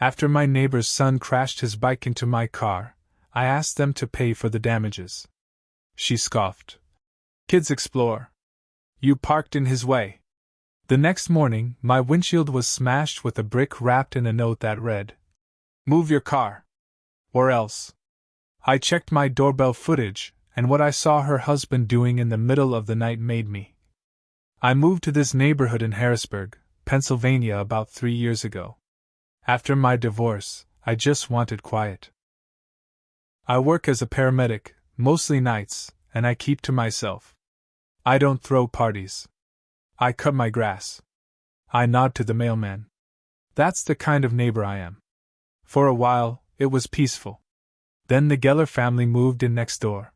After my neighbor's son crashed his bike into my car, I asked them to pay for the damages. She scoffed. Kids explore. You parked in his way. The next morning, my windshield was smashed with a brick wrapped in a note that read, "Move your car. Or else." I checked my doorbell footage, and what I saw her husband doing in the middle of the night made me. I moved to this neighborhood in Harrisburg, Pennsylvania about 3 years ago. After my divorce, I just wanted quiet. I work as a paramedic, mostly nights, and I keep to myself. I don't throw parties. I cut my grass. I nod to the mailman. That's the kind of neighbor I am. For a while, it was peaceful. Then the Geller family moved in next door.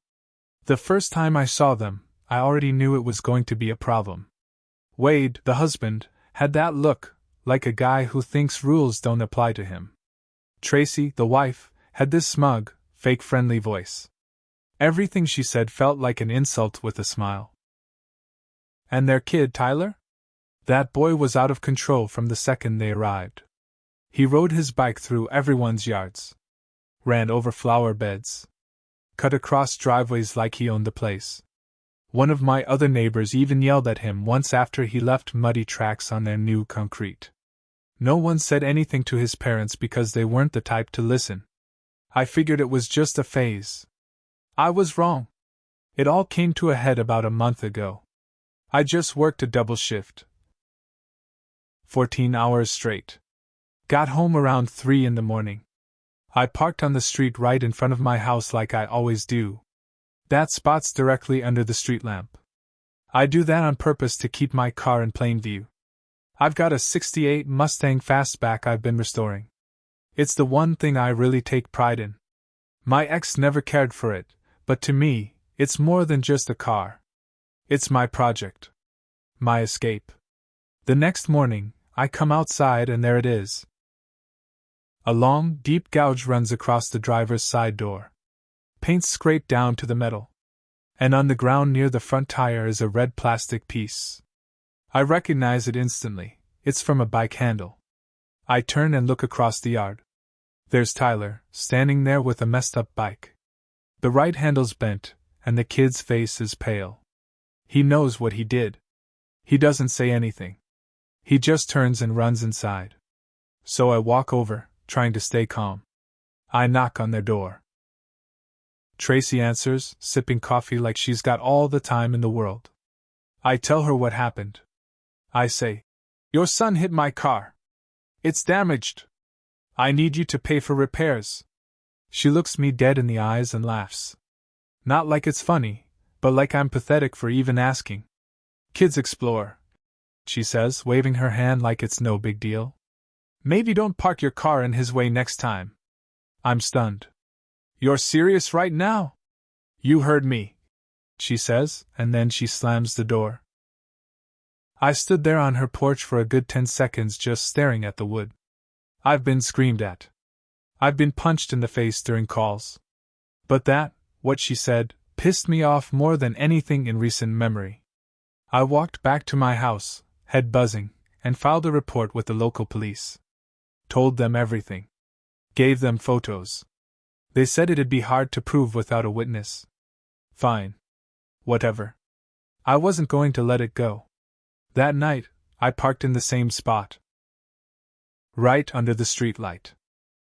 The first time I saw them, I already knew it was going to be a problem. Wade, the husband, had that look, like a guy who thinks rules don't apply to him. Tracy, the wife, had this smug, fake friendly voice. Everything she said felt like an insult with a smile. And their kid, Tyler? That boy was out of control from the second they arrived. He rode his bike through everyone's yards, ran over flower beds, cut across driveways like he owned the place. One of my other neighbors even yelled at him once after he left muddy tracks on their new concrete. No one said anything to his parents because they weren't the type to listen. I figured it was just a phase. I was wrong. It all came to a head about a month ago. I just worked a double shift. 14 hours straight. Got home around 3 in the morning. I parked on the street right in front of my house like I always do. That spot's directly under the street lamp. I do that on purpose to keep my car in plain view. I've got a '68 Mustang Fastback I've been restoring. It's the one thing I really take pride in. My ex never cared for it, but to me, it's more than just a car. It's my project. My escape. The next morning, I come outside and there it is. A long, deep gouge runs across the driver's side door. Paint scraped down to the metal. And on the ground near the front tire is a red plastic piece. I recognize it instantly. It's from a bike handle. I turn and look across the yard. There's Tyler, standing there with a messed up bike. The right handle's bent, and the kid's face is pale. He knows what he did. He doesn't say anything. He just turns and runs inside. So I walk over, trying to stay calm. I knock on their door. Tracy answers, sipping coffee like she's got all the time in the world. I tell her what happened. I say, "Your son hit my car. It's damaged. I need you to pay for repairs." She looks me dead in the eyes and laughs. Not like it's funny, but like I'm pathetic for even asking. "Kids explore," she says, waving her hand like it's no big deal. "Maybe don't park your car in his way next time." I'm stunned. "You're serious right now?" "You heard me," she says, and then she slams the door. I stood there on her porch for a good 10 seconds just staring at the wood. I've been screamed at. I've been punched in the face during calls. But that, what she said, pissed me off more than anything in recent memory. I walked back to my house, head buzzing, and filed a report with the local police. Told them everything. Gave them photos. They said it'd be hard to prove without a witness. Fine. Whatever. I wasn't going to let it go. That night, I parked in the same spot. Right under the streetlight.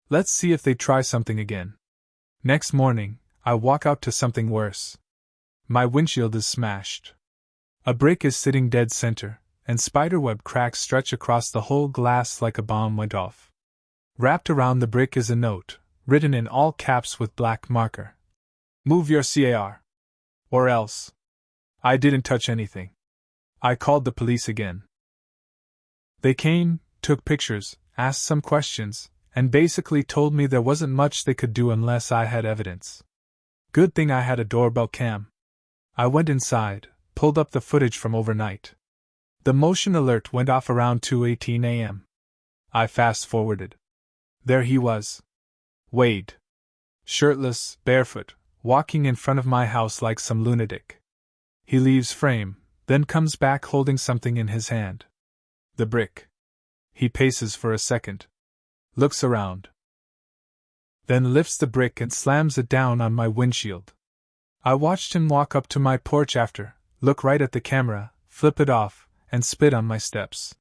Let's see if they try something again. Next morning, I walk out to something worse. My windshield is smashed. A brick is sitting dead center, and spiderweb cracks stretch across the whole glass like a bomb went off. Wrapped around the brick is a note, written in all caps with black marker. "Move your car. Or else." I didn't touch anything. I called the police again. They came, took pictures, asked some questions, and basically told me there wasn't much they could do unless I had evidence. Good thing I had a doorbell cam. I went inside, pulled up the footage from overnight. The motion alert went off around 2:18 a.m. I fast-forwarded. There he was. Wade. Shirtless, barefoot, walking in front of my house like some lunatic. He leaves frame, then comes back holding something in his hand. The brick. He paces for a second. looks around, then lifts the brick and slams it down on my windshield. I watched him walk up to my porch after, look right at the camera, flip it off, and spit on my steps.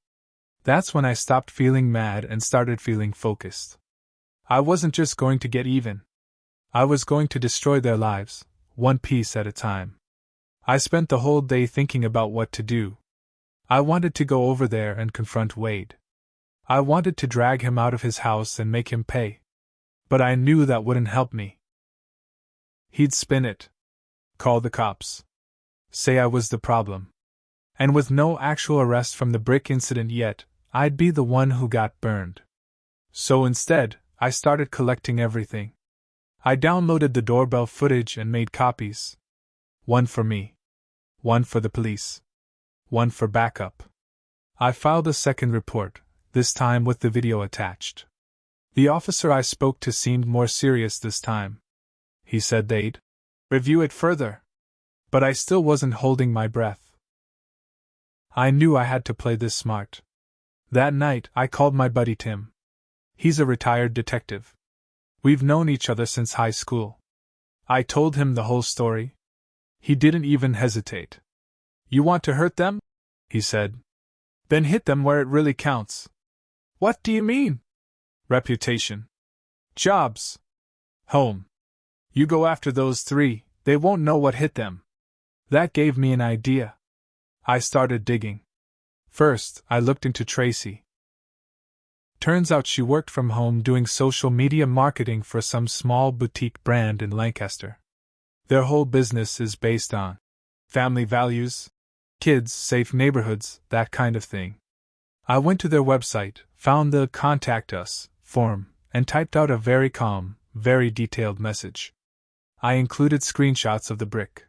That's when I stopped feeling mad and started feeling focused. I wasn't just going to get even. I was going to destroy their lives, one piece at a time. I spent the whole day thinking about what to do. I wanted to go over there and confront Wade. I wanted to drag him out of his house and make him pay. But I knew that wouldn't help me. He'd spin it. Call the cops. Say I was the problem. And with no actual arrest from the brick incident yet, I'd be the one who got burned. So instead, I started collecting everything. I downloaded the doorbell footage and made copies. One for me. One for the police. One for backup. I filed a second report, this time with the video attached. The officer I spoke to seemed more serious this time. He said they'd review it further. But I still wasn't holding my breath. I knew I had to play this smart. That night, I called my buddy Tim. He's a retired detective. We've known each other since high school. I told him the whole story. He didn't even hesitate. You want to hurt them? He said. Then hit them where it really counts. What do you mean? Reputation. Jobs. Home. You go after those three, they won't know what hit them. That gave me an idea. I started digging. First, I looked into Tracy. Turns out she worked from home doing social media marketing for some small boutique brand in Lancaster. Their whole business is based on family values, kids, safe neighborhoods, that kind of thing. I went to their website, found the Contact Us form, and typed out a very calm, very detailed message. I included screenshots of the brick.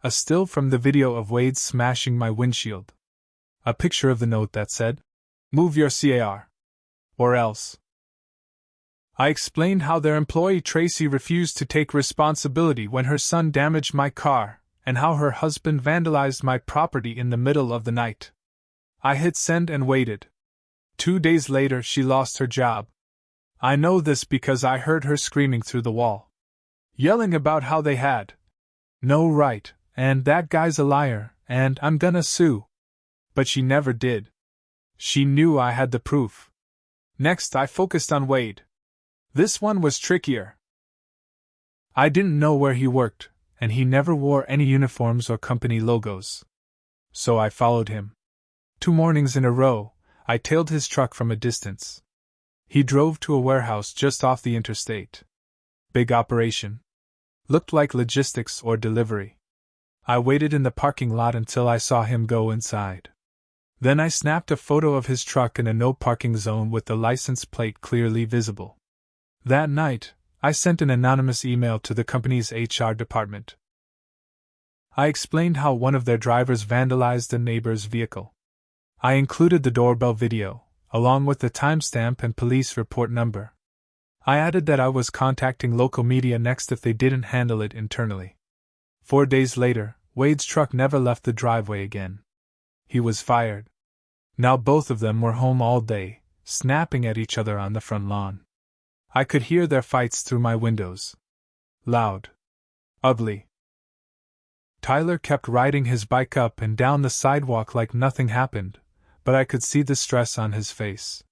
A still from the video of Wade smashing my windshield. A picture of the note that said, "Move your car. Or else." I explained how their employee Tracy refused to take responsibility when her son damaged my car, and how her husband vandalized my property in the middle of the night. I hit send and waited. 2 days later, she lost her job. I know this because I heard her screaming through the wall, yelling about how they had no right, and that guy's a liar, and I'm gonna sue. But she never did. She knew I had the proof. Next, I focused on Wade. This one was trickier. I didn't know where he worked, and he never wore any uniforms or company logos. So I followed him. 2 mornings in a row, I tailed his truck from a distance. He drove to a warehouse just off the interstate. Big operation. Looked like logistics or delivery. I waited in the parking lot until I saw him go inside. Then I snapped a photo of his truck in a no parking zone with the license plate clearly visible. That night, I sent an anonymous email to the company's HR department. I explained how one of their drivers vandalized a neighbor's vehicle. I included the doorbell video, along with the timestamp and police report number. I added that I was contacting local media next if they didn't handle it internally. 4 days later, Wade's truck never left the driveway again. He was fired. Now both of them were home all day, snapping at each other on the front lawn. I could hear their fights through my windows. Loud. Ugly. Tyler kept riding his bike up and down the sidewalk like nothing happened, but I could see the stress on his face.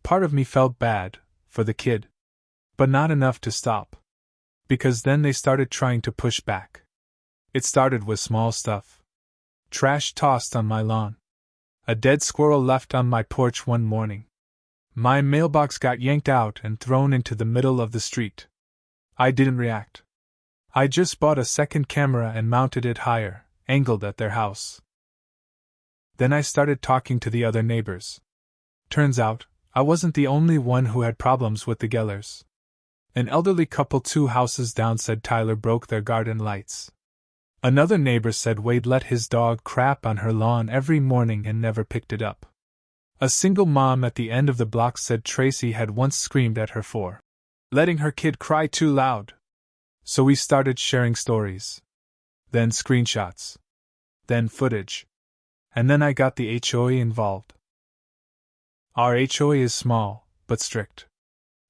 Part of me felt bad, for the kid. But not enough to stop. Because then they started trying to push back. It started with small stuff. Trash tossed on my lawn. A dead squirrel left on my porch one morning. My mailbox got yanked out and thrown into the middle of the street. I didn't react. I just bought a second camera and mounted it higher, angled at their house. Then I started talking to the other neighbors. Turns out, I wasn't the only one who had problems with the Gellers. An elderly couple 2 houses down said Tyler broke their garden lights. Another neighbor said Wade let his dog crap on her lawn every morning and never picked it up. A single mom at the end of the block said Tracy had once screamed at her for letting her kid cry too loud. So we started sharing stories. Then screenshots. Then footage. And then I got the HOA involved. Our HOA is small, but strict.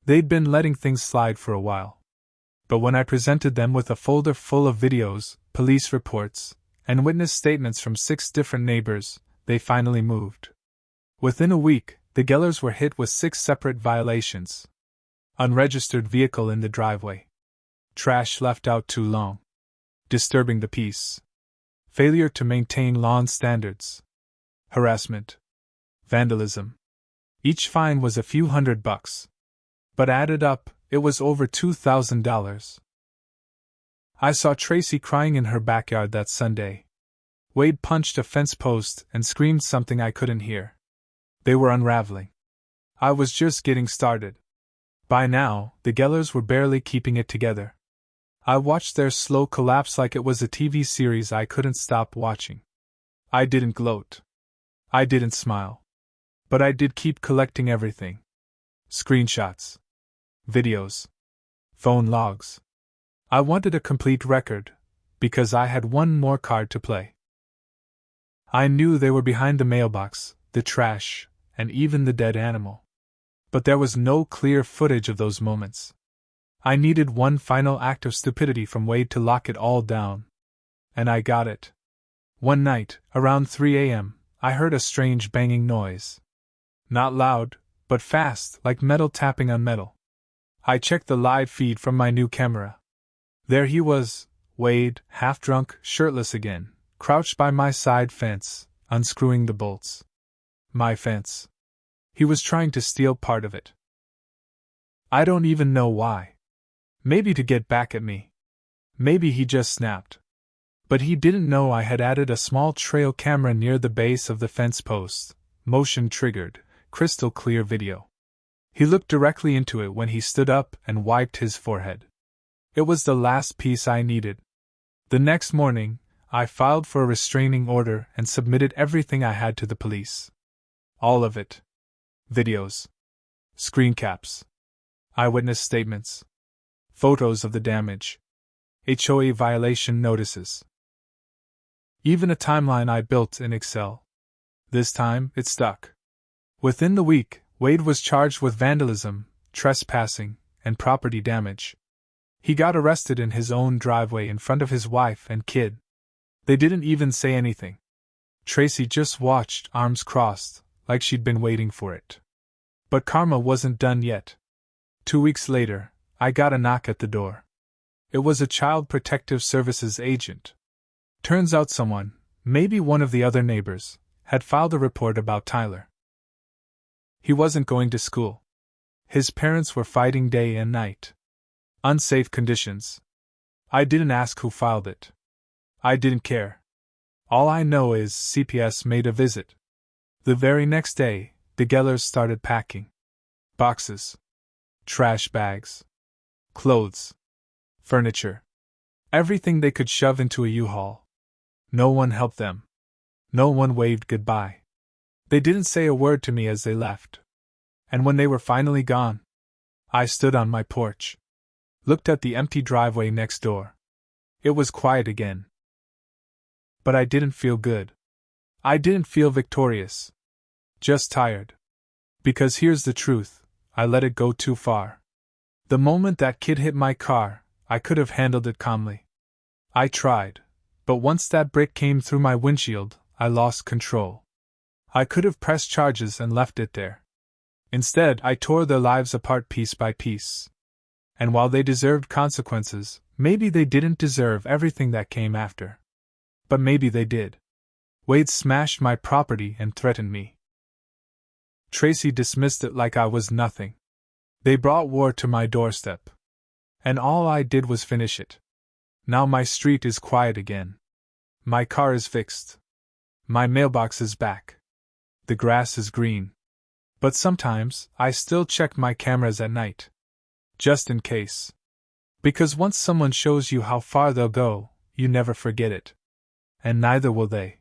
They'd been letting things slide for a while. But when I presented them with a folder full of videos, police reports, and witness statements from 6 different neighbors, they finally moved. Within a week, the Gellers were hit with 6 separate violations. Unregistered vehicle in the driveway. Trash left out too long. Disturbing the peace. Failure to maintain lawn standards. Harassment. Vandalism. Each fine was a few $100. But added up, it was over $2,000. I saw Tracy crying in her backyard that Sunday. Wade punched a fence post and screamed something I couldn't hear. They were unraveling. I was just getting started. By now, the Gellers were barely keeping it together. I watched their slow collapse like it was a TV series I couldn't stop watching. I didn't gloat. I didn't smile. But I did keep collecting everything. Screenshots. Videos. Phone logs. I wanted a complete record, because I had one more card to play. I knew they were behind the mailbox, the trash, and even the dead animal. But there was no clear footage of those moments. I needed one final act of stupidity from Wade to lock it all down. And I got it. One night, around 3 a.m., I heard a strange banging noise. Not loud, but fast, like metal tapping on metal. I checked the live feed from my new camera. There he was, Wade, half-drunk, shirtless again, crouched by my side fence, unscrewing the bolts. My fence. He was trying to steal part of it. I don't even know why. Maybe to get back at me. Maybe he just snapped. But he didn't know I had added a small trail camera near the base of the fence post, motion-triggered, crystal-clear video. He looked directly into it when he stood up and wiped his forehead. It was the last piece I needed. The next morning, I filed for a restraining order and submitted everything I had to the police. All of it. Videos. Screen caps. Eyewitness statements. Photos of the damage. HOA violation notices. Even a timeline I built in Excel. This time, it stuck. Within the week, Wade was charged with vandalism, trespassing, and property damage. He got arrested in his own driveway in front of his wife and kid. They didn't even say anything. Tracy just watched, arms crossed, like she'd been waiting for it. But karma wasn't done yet. 2 weeks later, I got a knock at the door. It was a Child Protective Services agent. Turns out someone, maybe one of the other neighbors, had filed a report about Tyler. He wasn't going to school. His parents were fighting day and night. Unsafe conditions. I didn't ask who filed it. I didn't care. All I know is CPS made a visit. The very next day, the Gellers started packing. Boxes. Trash bags. Clothes. Furniture. Everything they could shove into a U-Haul. No one helped them. No one waved goodbye. They didn't say a word to me as they left. And when they were finally gone, I stood on my porch. Looked at the empty driveway next door. It was quiet again. But I didn't feel good. I didn't feel victorious. Just tired. Because here's the truth, I let it go too far. The moment that kid hit my car, I could have handled it calmly. I tried, but once that brick came through my windshield, I lost control. I could have pressed charges and left it there. Instead, I tore their lives apart piece by piece. And while they deserved consequences, maybe they didn't deserve everything that came after. But maybe they did. Wade smashed my property and threatened me. Tracy dismissed it like I was nothing. They brought war to my doorstep. And all I did was finish it. Now my street is quiet again. My car is fixed. My mailbox is back. The grass is green. But sometimes, I still check my cameras at night. Just in case. Because once someone shows you how far they'll go, you never forget it. And neither will they.